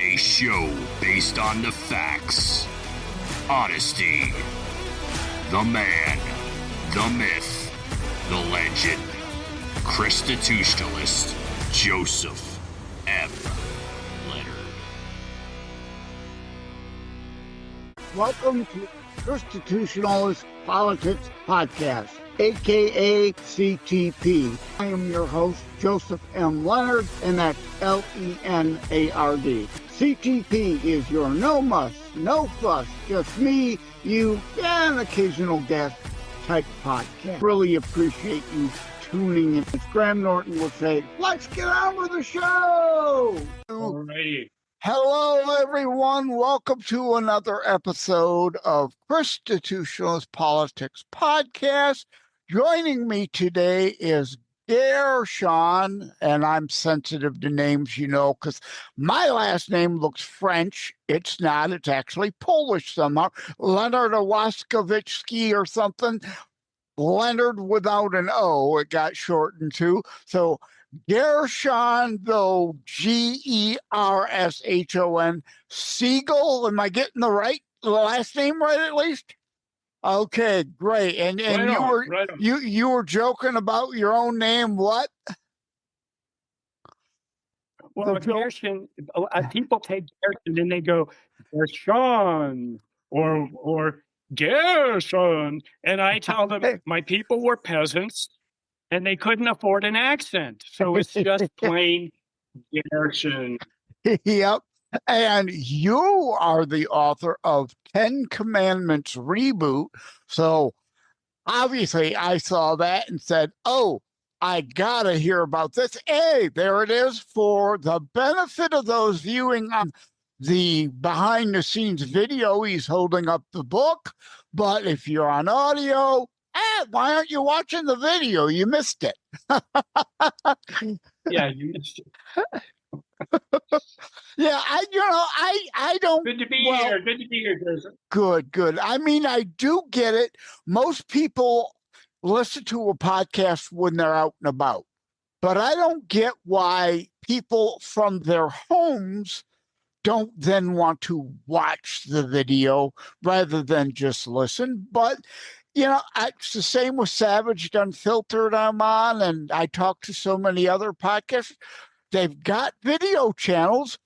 A show based on the facts, honesty, the man, the myth, the legend, Constitutionalist Joseph M. Leonard. Welcome to Constitutionalist Politics Podcast, aka CTP. I am your host, Joseph M. Leonard, and that's Leonard. CTP is your no muss, no fuss, just me, you, and an occasional guest type podcast. Really appreciate you tuning in. As Graham Norton would say, let's get on with the show! Alrighty. Hello, everyone. Welcome to another episode of Constitutionalist Politics Podcast. Joining me today is Gershon, and I'm sensitive to names, because my last name looks French. It's not. It's actually Polish somehow. Leonard Łaskowicki or something. Leonard without an O. It got shortened to. So Gershon, though, Gershon Siegel. Am I getting the last name right at least? Okay, great. And you were joking about your own name. What? Well, Gershon, people take Gershon and they go Gershon or Gershon, and I tell them my people were peasants and they couldn't afford an accent, so it's just plain Gershon. Yep. And you are the author of 10 Commandments Reboot. So obviously I saw that and said, oh, I got to hear about this. Hey, there it is for the benefit of those viewing on the behind the scenes video. He's holding up the book. But if you're on audio, why aren't you watching the video? You missed it. Yeah, you missed it. Yeah, I don't. Good to be here. Good to be here, Joseph. Good. I mean, I do get it. Most people listen to a podcast when they're out and about, but I don't get why people from their homes don't then want to watch the video rather than just listen. But it's the same with Savage Unfiltered I'm on, and I talk to so many other podcasts. They've got video channels,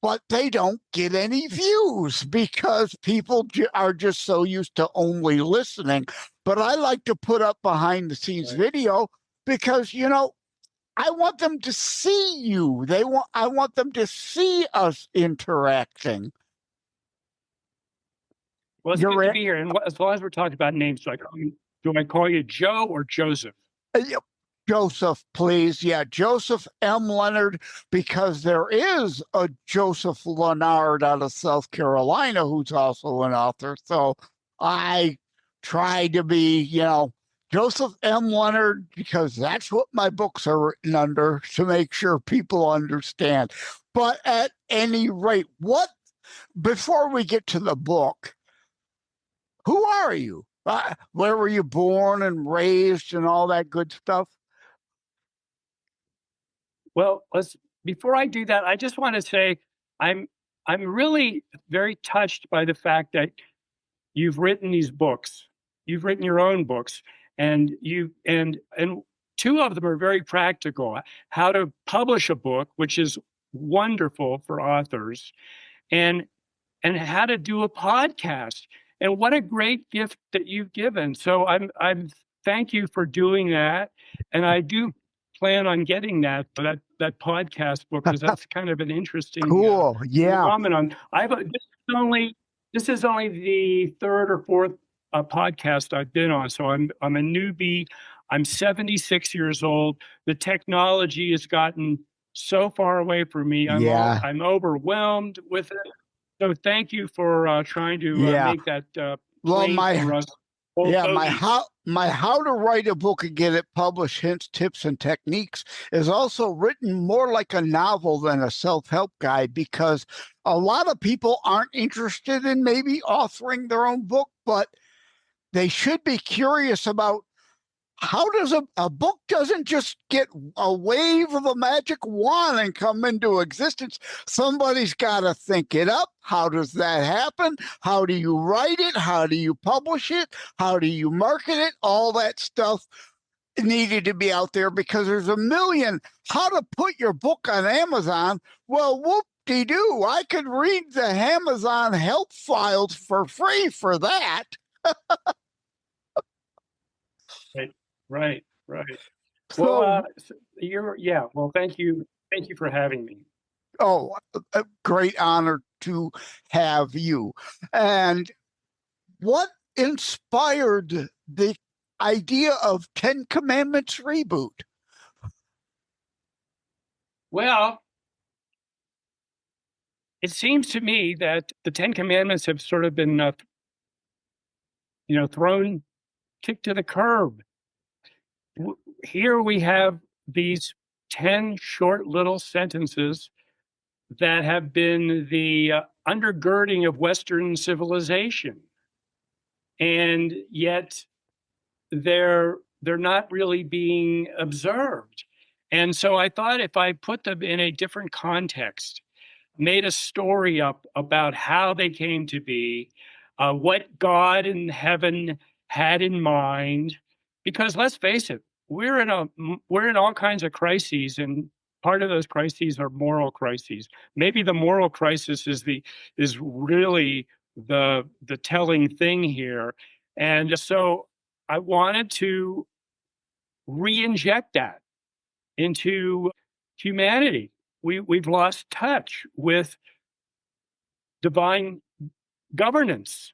but they don't get any views because people are just so used to only listening. But I like to put up behind the scenes video because, I want them to see you. I want them to see us interacting. Well, it's good to be here. And as long as we're talking about names, do I call you Joe or Joseph? Joseph, please. Yeah, Joseph M. Leonard, because there is a Joseph Leonard out of South Carolina who's also an author. So I try to be, Joseph M. Leonard, because that's what my books are written under, to make sure people understand. But at any rate, before we get to the book, who are you? Where were you born and raised and all that good stuff? Well, before I do that, I just want to say I'm really very touched by the fact that you've written these books. You've written your own books, and two of them are very practical. How to publish a book, which is wonderful for authors, and how to do a podcast. And what a great gift that you've given. So I'm thank you for doing that, and I do plan on getting that podcast book because that's kind of an interesting phenomenon. This is only the third or fourth podcast I've been on, so I'm a newbie. I'm 76 years old. The technology has gotten so far away from me. I'm overwhelmed with it. So thank you for trying to make that plain for us. My how to write a book and get it published, hints, tips, and techniques is also written more like a novel than a self-help guide, because a lot of people aren't interested in maybe authoring their own book, but they should be curious about how does a book doesn't just get a wave of a magic wand and come into existence? Somebody's got to think it up. How does that happen? How do you write it? How do you publish it? How do you market it? All that stuff needed to be out there because there's a million. How to put your book on Amazon? Well, whoop-de-doo, I could read the Amazon help files for free for that. Right. So, Well, thank you for having me. oh, a great honor to have you. And what inspired the idea of Ten Commandments Reboot? Well, it seems to me that the Ten Commandments have sort of been, kicked to the curb. Here we have these 10 short little sentences that have been the undergirding of Western civilization. And yet they're not really being observed. And so I thought if I put them in a different context, made a story up about how they came to be, what God in heaven had in mind, because let's face it, we're in all kinds of crises, and part of those crises are moral crises. Maybe the moral crisis is really the telling thing here, and so I wanted to re-inject that into humanity. We've lost touch with divine governance.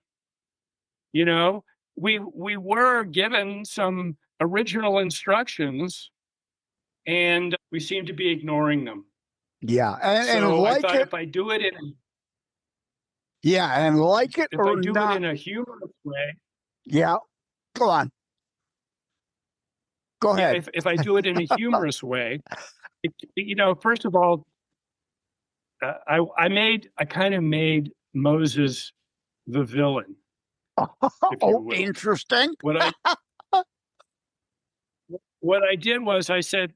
You know, we were given some original instructions, and we seem to be ignoring them. Yeah, and So I like thought it, if I do it yeah, and like it or not, in a humorous way, yeah, go on. Go ahead. if I do it in a humorous way, first of all, I kind of made Moses the villain, if you will. Interesting. What I did was I said,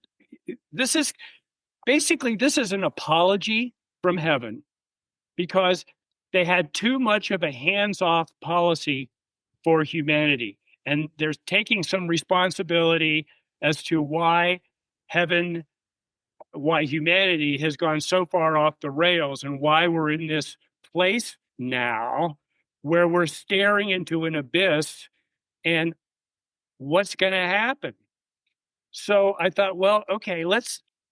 this is an apology from heaven because they had too much of a hands-off policy for humanity. And they're taking some responsibility as to why humanity has gone so far off the rails and why we're in this place now where we're staring into an abyss and what's going to happen. So I thought, well, okay,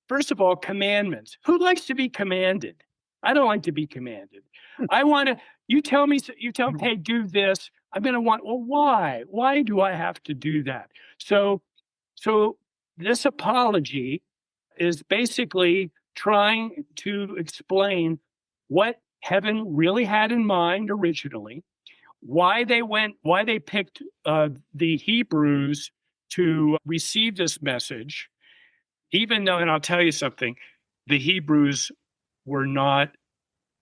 first of all, commandments. Who likes to be commanded? I don't like to be commanded. I want to, you tell me, hey, do this. I'm going to well, why? Why do I have to do that? So this apology is basically trying to explain what heaven really had in mind originally, why they picked the Hebrews to receive this message, even though, and I'll tell you something, the Hebrews were not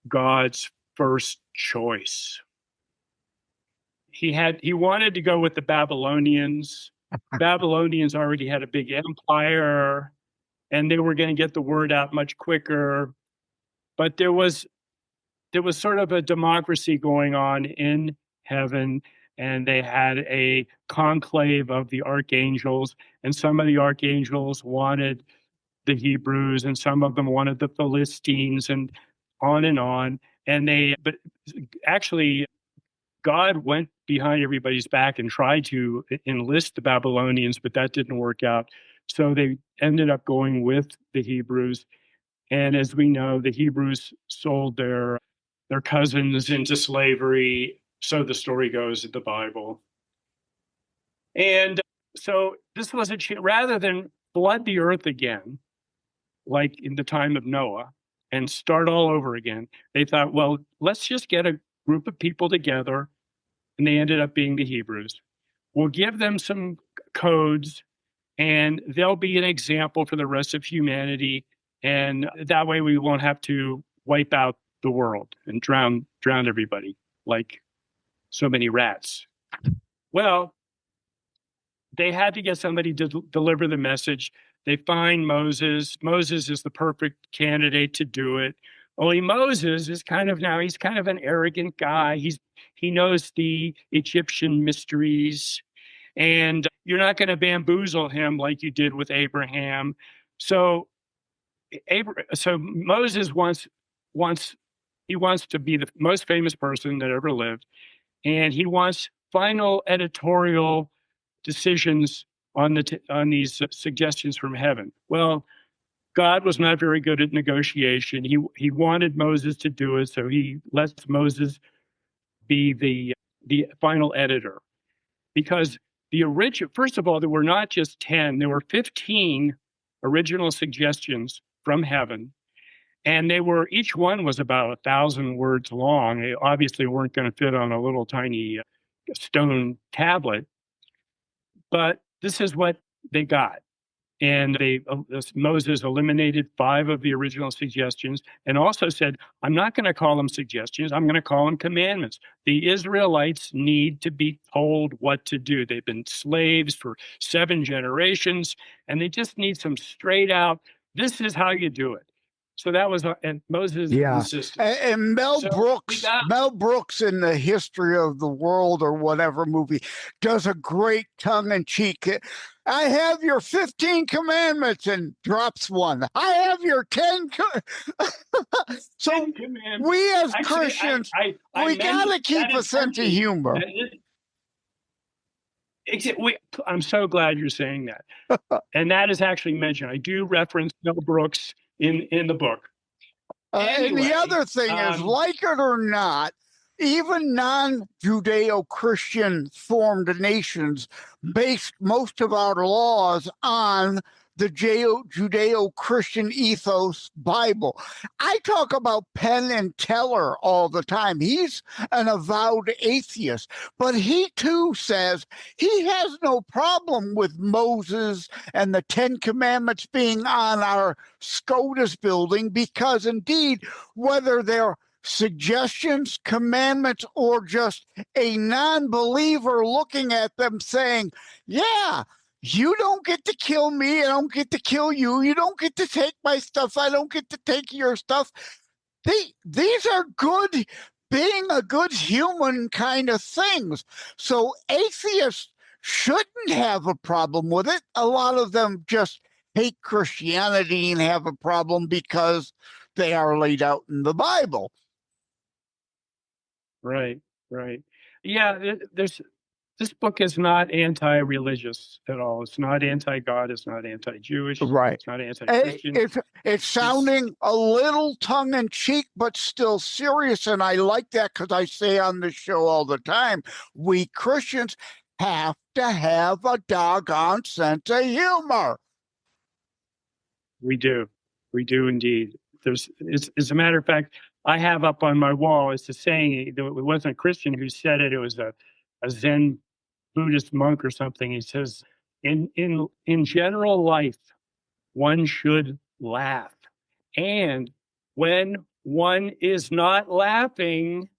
God's first choice. He wanted to go with the Babylonians. Babylonians already had a big empire, and they were going to get the word out much quicker. But there was sort of a democracy going on in heaven, and they had a conclave of the archangels, and some of the archangels wanted the Hebrews, and some of them wanted the Philistines, and on and on. But actually, God went behind everybody's back and tried to enlist the Babylonians, but that didn't work out. So they ended up going with the Hebrews. And as we know, the Hebrews sold their cousins into slavery. So the story goes in the Bible. And so this was rather than flood the earth again, like in the time of Noah, and start all over again, they thought, well, let's just get a group of people together. And they ended up being the Hebrews. We'll give them some codes, and they'll be an example for the rest of humanity. And that way we won't have to wipe out the world and drown everybody like so many rats. Well, they had to get somebody to deliver the message. They find Moses. Moses is the perfect candidate to do it. Only Moses is he's kind of an arrogant guy. He knows the Egyptian mysteries, and you're not going to bamboozle him like you did with Abraham. So Moses wants to be the most famous person that ever lived, and he wants final editorial decisions on these suggestions from heaven. Well, God was not very good at negotiation. He wanted Moses to do it, so he lets Moses be the final editor. Because first of all, there were not just 10, there were 15 original suggestions from heaven. And each one was about 1,000 words long. They obviously weren't going to fit on a little tiny stone tablet. But this is what they got. And Moses eliminated 5 of the original suggestions and also said, I'm not going to call them suggestions. I'm going to call them commandments. The Israelites need to be told what to do. They've been slaves for 7 generations, and they just need some straight out, this is how you do it. So that was, and Moses insisted. And Mel Brooks in the History of the World or whatever movie does a great tongue-in-cheek. I have your 15 commandments and drops one. I have your 10. So 10 commandments. We as Christians, we got to keep a sense of humor. I'm so glad you're saying that. And that is actually mentioned. I do reference Mel Brooks in the book. Anyway, and the other thing is, like it or not, even non-Judeo-Christian formed nations based most of our laws on the Judeo-Christian ethos Bible. I talk about Penn and Teller all the time. He's an avowed atheist, but he too says he has no problem with Moses and the 10 Commandments being on our SCOTUS building because indeed, whether they're suggestions, commandments, or just a non-believer looking at them saying, yeah, you don't get to kill me, I don't get to kill you, you don't get to take my stuff, I don't get to take your stuff. These are good, being a good human kind of things. So atheists shouldn't have a problem with it. A lot of them just hate Christianity and have a problem because they are laid out in the Bible. Right. Yeah, this book is not anti-religious at all. It's not anti-God. It's not anti-Jewish. Right. It's not anti-Christian. It's sounding a little tongue-in-cheek, but still serious. And I like that because I say on the show all the time, we Christians have to have a doggone sense of humor. We do indeed. As a matter of fact, I have up on my wall, it's a saying, it wasn't a Christian who said it, it was a Zen Buddhist monk or something. He says, in general life, one should laugh. And when one is not laughing,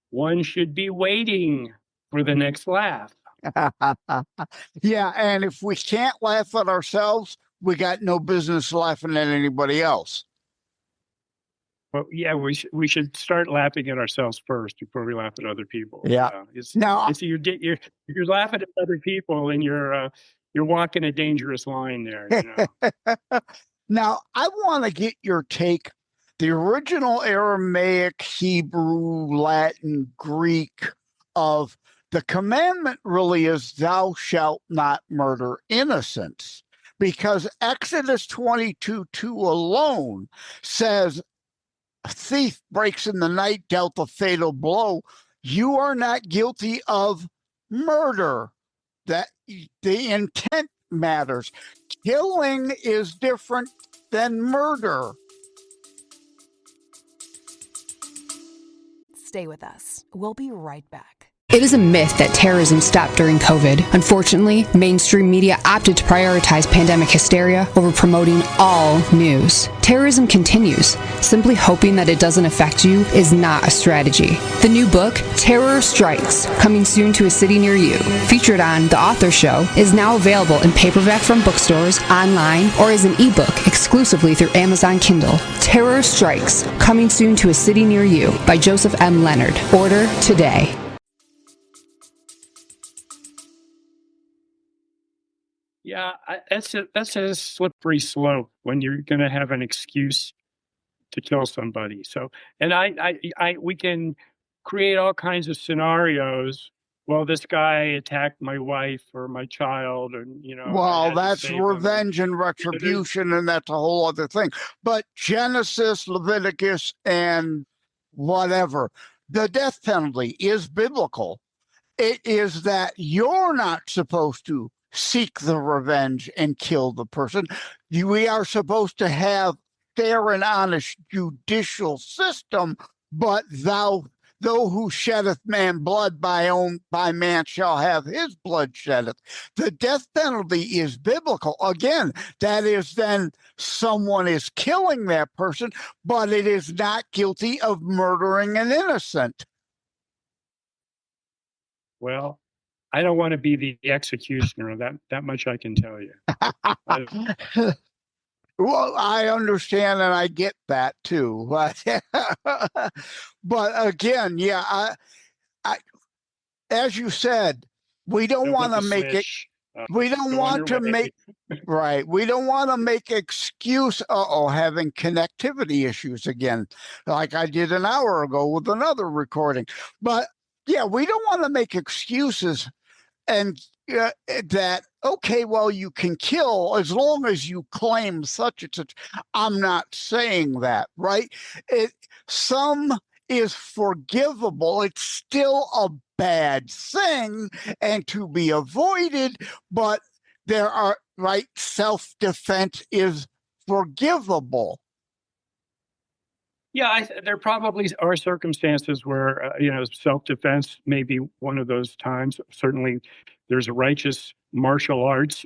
one should be waiting for the next laugh. Yeah, and if we can't laugh at ourselves, we got no business laughing at anybody else. Well, yeah, we should start laughing at ourselves first before we laugh at other people. Yeah. You're laughing at other people, and you're walking a dangerous line there. You know? Now, I want to get your take. The original Aramaic, Hebrew, Latin, Greek of the commandment really is "Thou shalt not murder innocents," because Exodus 22:2 alone says, a thief breaks in the night, dealt a fatal blow. You are not guilty of murder. That the intent matters. Killing is different than murder. Stay with us. We'll be right back. It is a myth that terrorism stopped during COVID. Unfortunately, mainstream media opted to prioritize pandemic hysteria over promoting all news. Terrorism continues. Simply hoping that it doesn't affect you is not a strategy. The new book, Terror Strikes, coming soon to a city near you, featured on The Author Show, is now available in paperback from bookstores, online, or as an ebook exclusively through Amazon Kindle. Terror Strikes, coming soon to a city near you by Joseph M. Leonard. Order today. Yeah, that's a slippery slope when you're going to have an excuse to kill somebody. So, and we can create all kinds of scenarios. Well, this guy attacked my wife or my child, and I Well, had to that's save them. revenge and retribution, and that's a whole other thing. But Genesis, Leviticus, and whatever, the death penalty is biblical. It is that you're not supposed to seek the revenge and kill the person. We are supposed to have fair and honest judicial system, but thou who sheddeth man blood by man shall have his blood sheddeth. The death penalty is biblical. Again, that is then someone is killing that person, but it is not guilty of murdering an innocent. Well, I don't want to be the executioner. That much I can tell you. Well, I understand and I get that too. But again, yeah, I as you said, we don't want to make it. We don't want to make right. We don't want to make excuse. Having connectivity issues again, like I did an hour ago with another recording. But yeah, we don't want to make excuses and that, okay, well, you can kill as long as you claim such and such. I'm not saying that, right? Some is forgivable. It's still a bad thing and to be avoided, but there are, right, self-defense is forgivable. Yeah, there probably are circumstances where, self-defense may be one of those times. Certainly, there's righteous martial arts.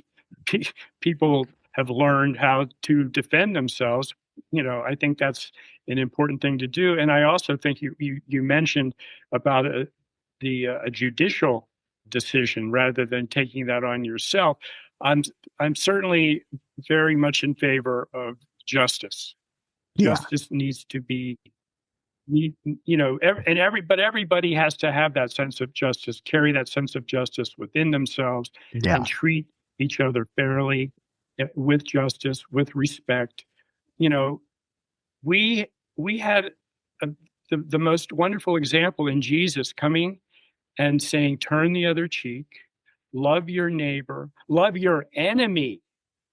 People have learned how to defend themselves. I think that's an important thing to do. And I also think you mentioned about a judicial decision rather than taking that on yourself. I'm certainly very much in favor of justice. Justice needs to be, but everybody has to have that sense of justice, carry that sense of justice within themselves, and treat each other fairly, with justice, with respect. We had the most wonderful example in Jesus coming and saying, "Turn the other cheek, love your neighbor, love your enemy,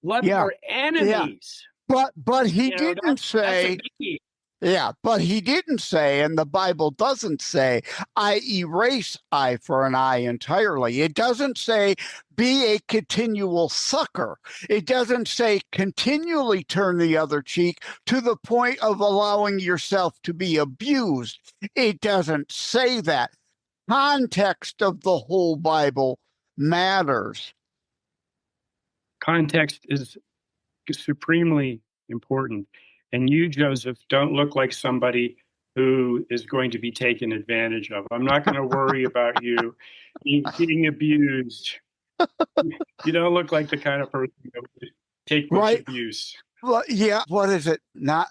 love your enemies." But he didn't say, but he didn't say, and the Bible doesn't say, I erase eye for an eye entirely. It doesn't say, be a continual sucker. It doesn't say, continually turn the other cheek to the point of allowing yourself to be abused. It doesn't say that. Context of the whole Bible matters. Context is supremely important. And you, Joseph, don't look like somebody who is going to be taken advantage of. I'm not going to worry about you being abused. You don't look like the kind of person that would take much abuse. Well, yeah, what is it? Not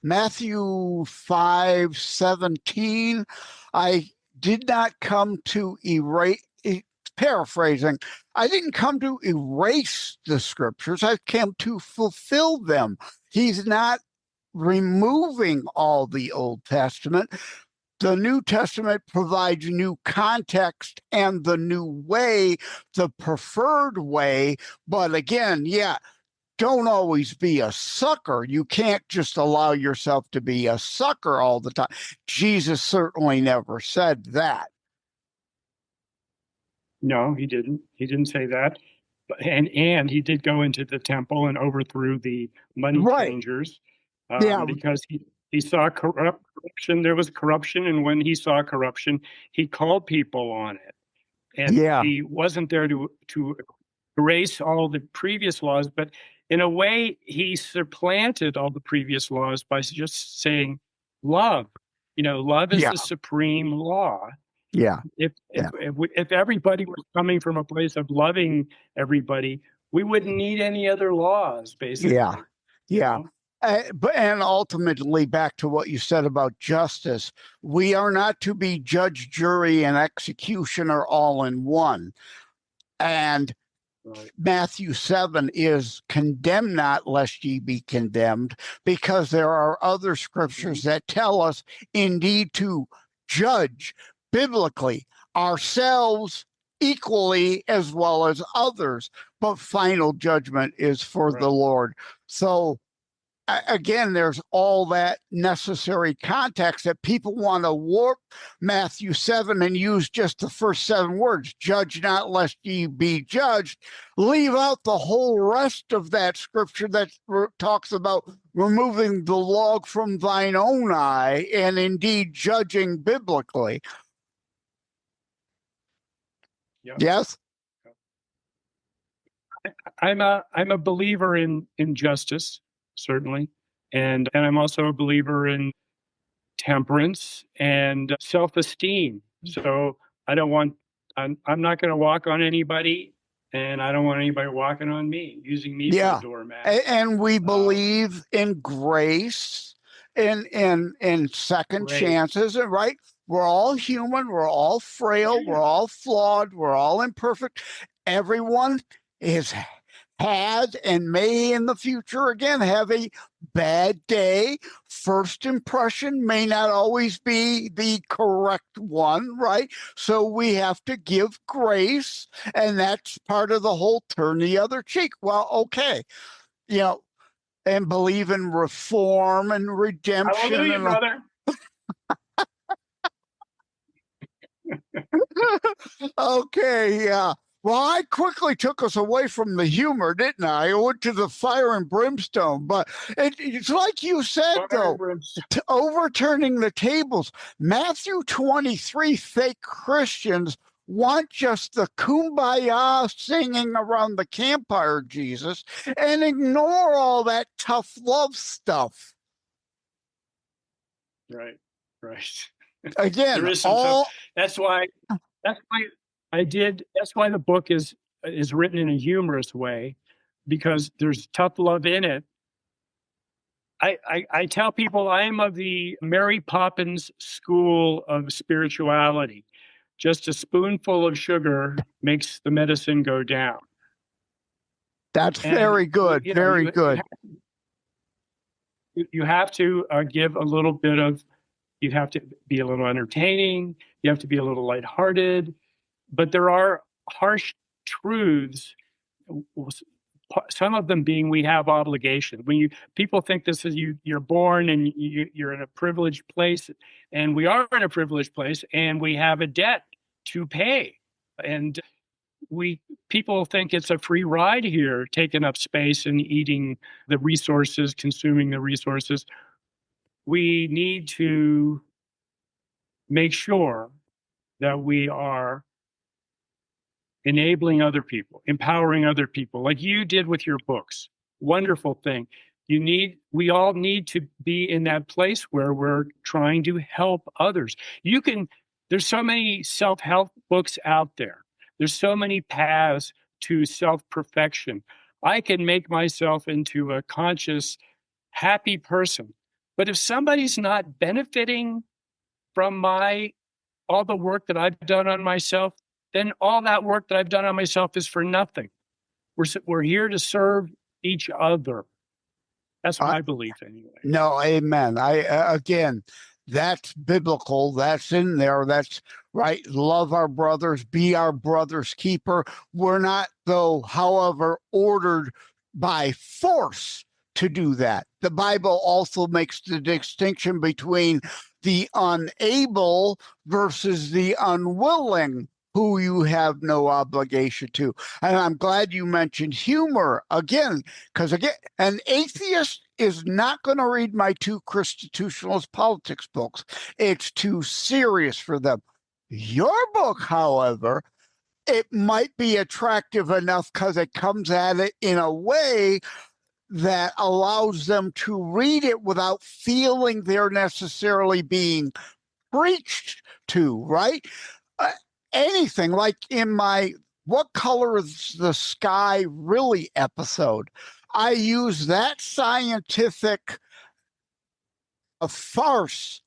Matthew 5:17. I did not come to erase. Paraphrasing, I didn't come to erase the scriptures. I came to fulfill them. He's not removing all the Old Testament. The New Testament provides new context and the new way, the preferred way. But again, don't always be a sucker. You can't just allow yourself to be a sucker all the time. Jesus certainly never said that. No, he didn't. He didn't say that. And he did go into the temple and overthrew the money changers because he saw corruption. There was corruption, and when he saw corruption, he called people on it. And Yeah. he wasn't there to erase all the previous laws, but in a way, he supplanted all the previous laws by just saying love. Love is Yeah. the supreme law. Yeah. If everybody was coming from a place of loving everybody, we wouldn't need any other laws, basically. Yeah. And ultimately, back to what you said about justice, we are not to be judge, jury, and executioner all in one. And Right. Matthew 7 is condemn not lest ye be condemned, because there are other scriptures that tell us indeed to judge biblically ourselves equally as well as others, but final judgment is for the Lord. So again, there's all that necessary context that people want to warp Matthew 7 and use just the first 7 words, judge not lest ye be judged, leave out the whole rest of that scripture that talks about removing the log from thine own eye and indeed judging biblically. Yep. Yes? I'm a believer in justice, certainly. And I'm also a believer in temperance and self-esteem. So I'm not going to walk on anybody, and I don't want anybody walking on me, using me for a doormat. And we believe in grace and second chances, right? We're all human, we're all frail, we're all flawed, we're all imperfect. Everyone had and may in the future again have a bad day. First impression may not always be the correct one, right? So we have to give grace, and that's part of the whole turn the other cheek. Well, okay, and believe in reform and redemption. Hallelujah, brother. Okay, yeah. Well, I quickly took us away from the humor, didn't I? I went to the fire and brimstone. But it's like you said, though, overturning the tables. Matthew 23, fake Christians want just the kumbaya singing around the campfire, Jesus, and ignore all that tough love stuff. Right. Again, there is some that's why the book is written in a humorous way, because there's tough love in it. I tell people I am of the Mary Poppins school of spirituality. Just a spoonful of sugar makes the medicine go down. That's very good. Very good. You have to give a little bit of, you have to be a little entertaining. You have to be a little lighthearted. But there are harsh truths, some of them being we have obligation. When people think this is you're born and you're in a privileged place, and we are in a privileged place, and we have a debt to pay. And people think it's a free ride here, taking up space and eating the resources, consuming the resources. We need to make sure that we are enabling other people, empowering other people, like you did with your books. Wonderful thing. We all need to be in that place where we're trying to help others. There's so many self-help books out there. There's so many paths to self-perfection. I can make myself into a conscious, happy person. But if somebody's not benefiting from all the work that I've done on myself, then all that work that I've done on myself is for nothing. We're here to serve each other. That's my belief, anyway. No, amen. Again, that's biblical. That's in there. That's right. Love our brothers, be our brother's keeper. We're not, though, however, ordered by force to do that. The Bible also makes the distinction between the unable versus the unwilling, who you have no obligation to. And I'm glad you mentioned humor again, because again, an atheist is not going to read my two constitutionalist politics books. It's too serious for them. Your book, however, it might be attractive enough because it comes at it in a way that allows them to read it without feeling they're necessarily being preached to, right? Anything like in my What Color is the Sky Really episode, I use that scientific farce.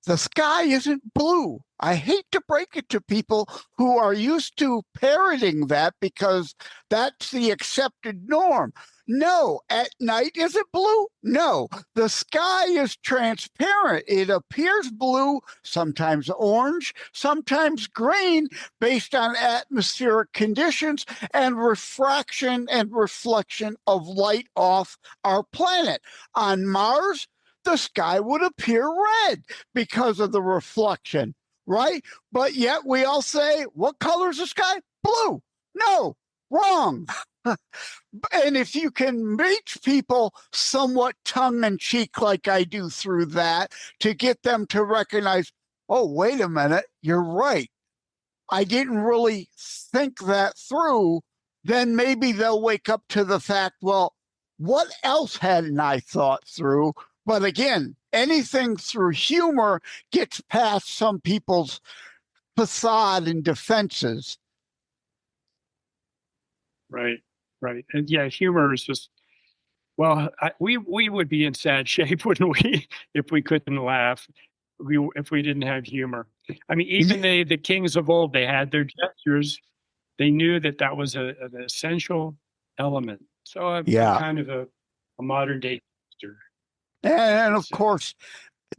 The sky isn't blue. I hate to break it to people who are used to parroting that because that's the accepted norm. No, at night, is it blue? No, the sky is transparent. It appears blue, sometimes orange, sometimes green, based on atmospheric conditions and refraction and reflection of light off our planet. On Mars, the sky would appear red because of the reflection, right? But yet we all say, what color is the sky? Blue. No, wrong. And if you can reach people somewhat tongue-in-cheek like I do through that to get them to recognize, oh, wait a minute, you're right. I didn't really think that through, then maybe they'll wake up to the fact, well, what else hadn't I thought through? But again, anything through humor gets past some people's facade and defenses. Right, right. And yeah, humor is just, well, we would be in sad shape, wouldn't we, if we couldn't laugh, if we didn't have humor. I mean, even the kings of old, they had their gestures. They knew that that was an essential element. So I'm kind of a modern day gangster. And of course,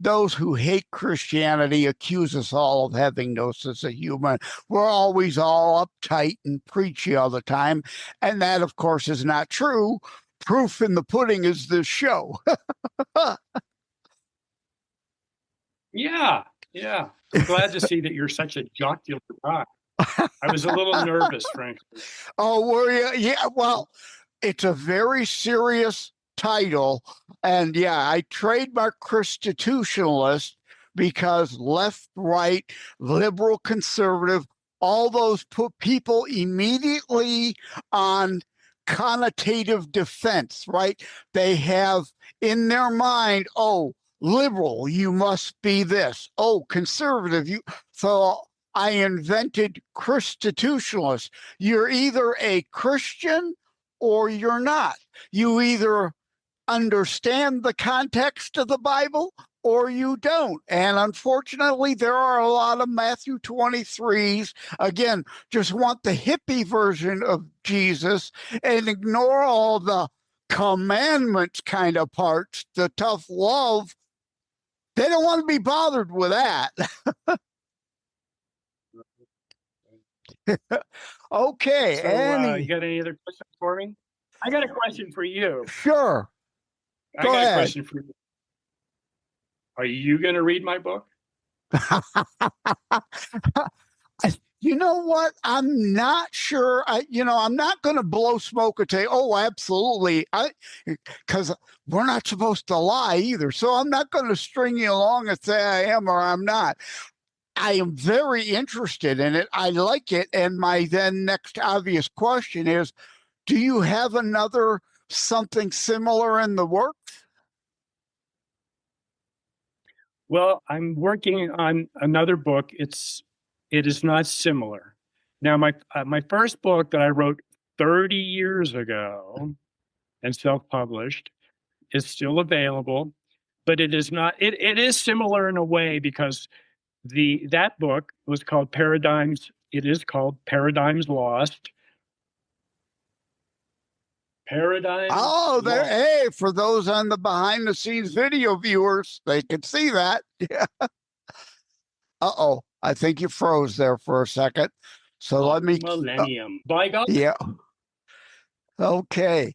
those who hate Christianity accuse us all of having no sense of humor. We're always all uptight and preachy all the time. And that, of course, is not true. Proof in the pudding is this show. Yeah. I'm glad to see that you're such a jocular guy. I was a little nervous, frankly. Oh, were you? Yeah, well, it's a very serious title. And yeah, I trademark constitutionalist because left, right, liberal, conservative, all those put people immediately on connotative defense, right? They have in their mind, oh, liberal, you must be this. Oh, conservative, you. So I invented constitutionalist. You're either a Christian or you're not. You either understand the context of the Bible or you don't. And unfortunately, there are a lot of Matthew 23s, again, just want the hippie version of Jesus and ignore all the commandments kind of parts, the tough love. They don't want to be bothered with that. Okay. So, you got any other questions for me? I got a question for you. Sure. Go ahead. A question for you. Are you going to read my book? You know what? I'm not sure. I'm not going to blow smoke and say, oh, absolutely. Because we're not supposed to lie either. So I'm not going to string you along and say I am or I'm not. I am very interested in it. I like it. And my then next obvious question is, do you have another something similar in the works? Well, I'm working on another book. It is not similar. Now, my first book that I wrote 30 years ago and self-published is still available, but it is not. It is similar in a way because that book was called Paradigms. It is called Paradigms Lost. Paradigms. Oh, there! Lost. Hey, for those on the behind-the-scenes video viewers, they can see that. Yeah. Uh-oh, I think you froze there for a second. So let me. Millennium. By God. Yeah. Okay.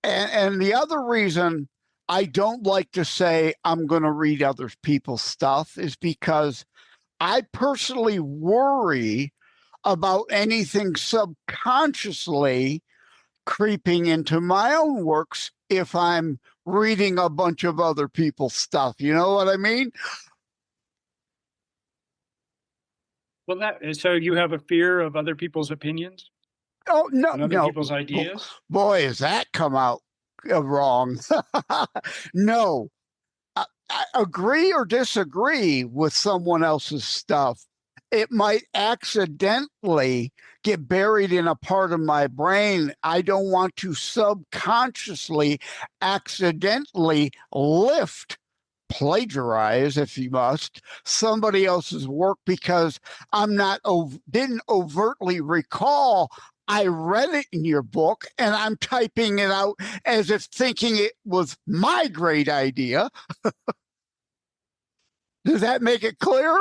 And the other reason I don't like to say I'm going to read other people's stuff is because I personally worry about anything subconsciously creeping into my own works if I'm reading a bunch of other people's stuff. You know what I mean? Well, so you have a fear of other people's opinions Oh, no, and other no. people's ideas? Boy, has that come out wrong. No, I agree or disagree with someone else's stuff. It might accidentally get buried in a part of my brain. I don't want to subconsciously, accidentally plagiarize, if you must, somebody else's work because didn't overtly recall I read it in your book and I'm typing it out as if thinking it was my great idea. Does that make it clear?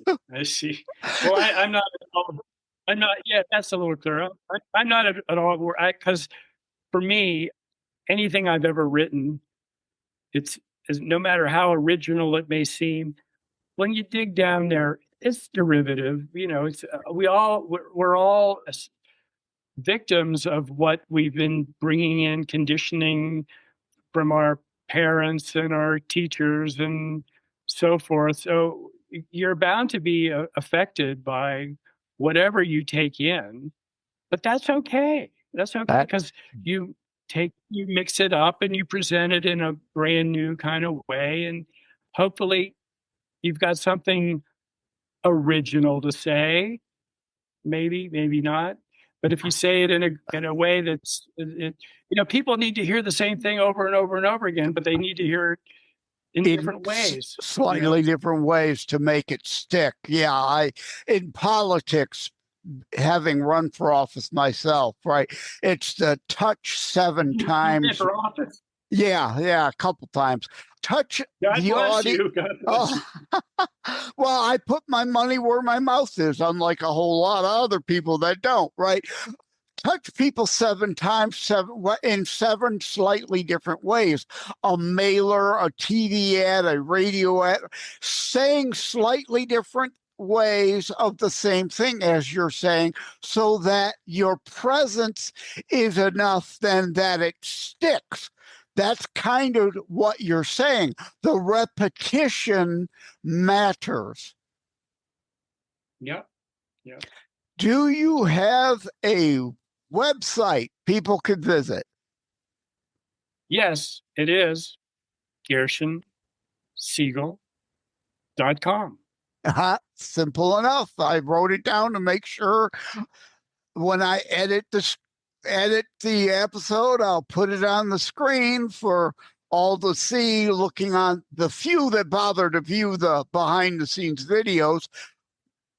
Oh, I see. Well, I'm not. I'm not. Yeah, that's a little clearer. I'm not at all. Because for me, anything I've ever written, it's no matter how original it may seem. When you dig down there, it's derivative. You know, we're all victims of what we've been bringing in, conditioning from our parents and our teachers and so forth. So you're bound to be affected by whatever you take in, but that's okay. That's okay because you mix it up and you present it in a brand new kind of way, and hopefully you've got something original to say. Maybe not. But if you say it in a way that's, people need to hear the same thing over and over and over again, but they need to hear it in different ways, slightly different ways to make it stick. Yeah, in politics, having run for office myself, right? It's the touch 7 times. For office. Yeah, a couple times. Touch God the bless audience. You. God bless you. Well, I put my money where my mouth is, unlike a whole lot of other people that don't, right? Touch people 7 times, in 7 slightly different ways. A mailer, a TV ad, a radio ad, saying slightly different ways of the same thing as you're saying, so that your presence is enough then that it sticks. That's kind of what you're saying. The repetition matters. Yeah. Do you have a website people could visit? Yes, it is Gershon Siegel.com. Simple enough. I wrote it down to make sure when I edit the episode, I'll put it on the screen for all to see, looking on the few that bother to view the behind the scenes videos.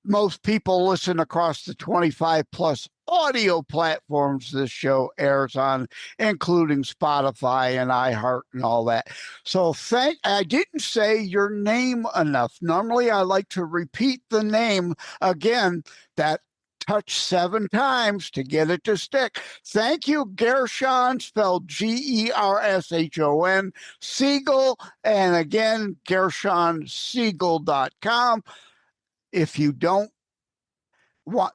Most people listen across the 25 plus audio platforms this show airs on, including Spotify and iHeart and all that. So I didn't say your name enough. Normally I like to repeat the name again, that touch 7 times to get it to stick. Thank you, Gershon, spelled Gershon, Siegel, and again, GershonSiegel.com. If you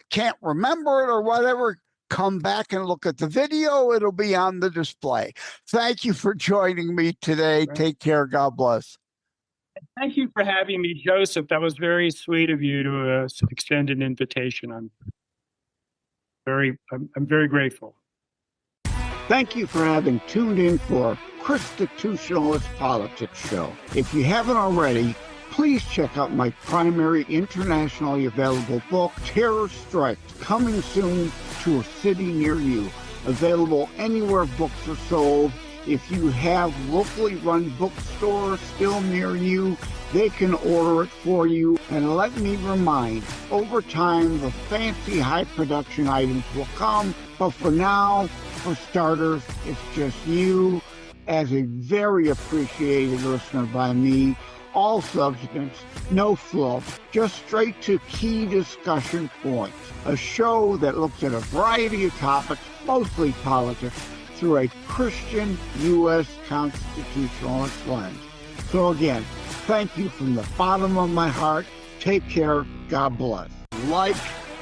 can't remember it or whatever, come back and look at the video. It'll be on the display. Thank you for joining me today. Take care. God bless. Thank you for having me, Joseph. That was very sweet of you to extend an invitation. I'm very grateful. Thank you for having tuned in for Constitutionalist Politics Show. If you haven't already, please check out my primary internationally available book, Terror Strikes, coming soon to a city near you. Available anywhere books are sold. If you have locally run bookstores still near you, they can order it for you. And let me remind, over time, the fancy high production items will come. But for now, for starters, it's just you as a very appreciated listener by me. All substance, no fluff, just straight to key discussion points. A show that looks at a variety of topics, mostly politics, through a Christian U.S. constitutionalist lens. So again, thank you from the bottom of my heart. Take care. God bless. Like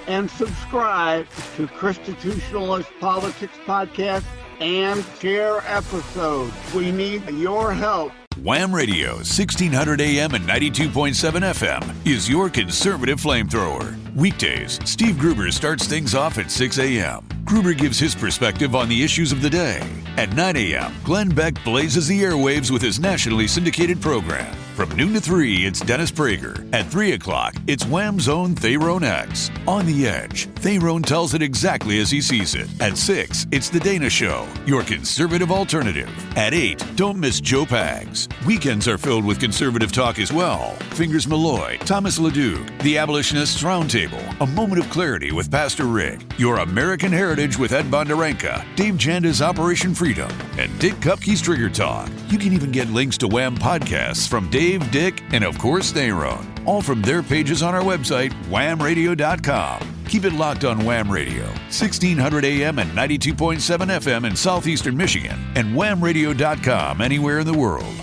and subscribe to Constitutionalist Politics Podcast and share episodes. We need your help. Wham Radio, 1600 AM and 92.7 FM is your conservative flamethrower. Weekdays, Steve Gruber starts things off at 6 a.m. Gruber gives his perspective on the issues of the day. At 9 a.m., Glenn Beck blazes the airwaves with his nationally syndicated program. From noon to 3, it's Dennis Prager. At 3 o'clock, it's Wham's own Thayrone X. On the Edge, Thayrone tells it exactly as he sees it. At 6, it's The Dana Show, your conservative alternative. At 8, don't miss Joe Pags. Weekends are filled with conservative talk as well. Fingers Malloy, Thomas LeDuc, The Abolitionists Roundtable, A Moment of Clarity with Pastor Rick, Your American Heritage with Ed Bondarenka, Dave Janda's Operation Freedom, and Dick Kupke's Trigger Talk. You can even get links to Wham podcasts from Dave, Dick, and of course Thayrone, all from their pages on our website, whamradio.com. Keep it locked on Wham Radio, 1600 AM and 92.7 FM in southeastern Michigan, and whamradio.com anywhere in the world.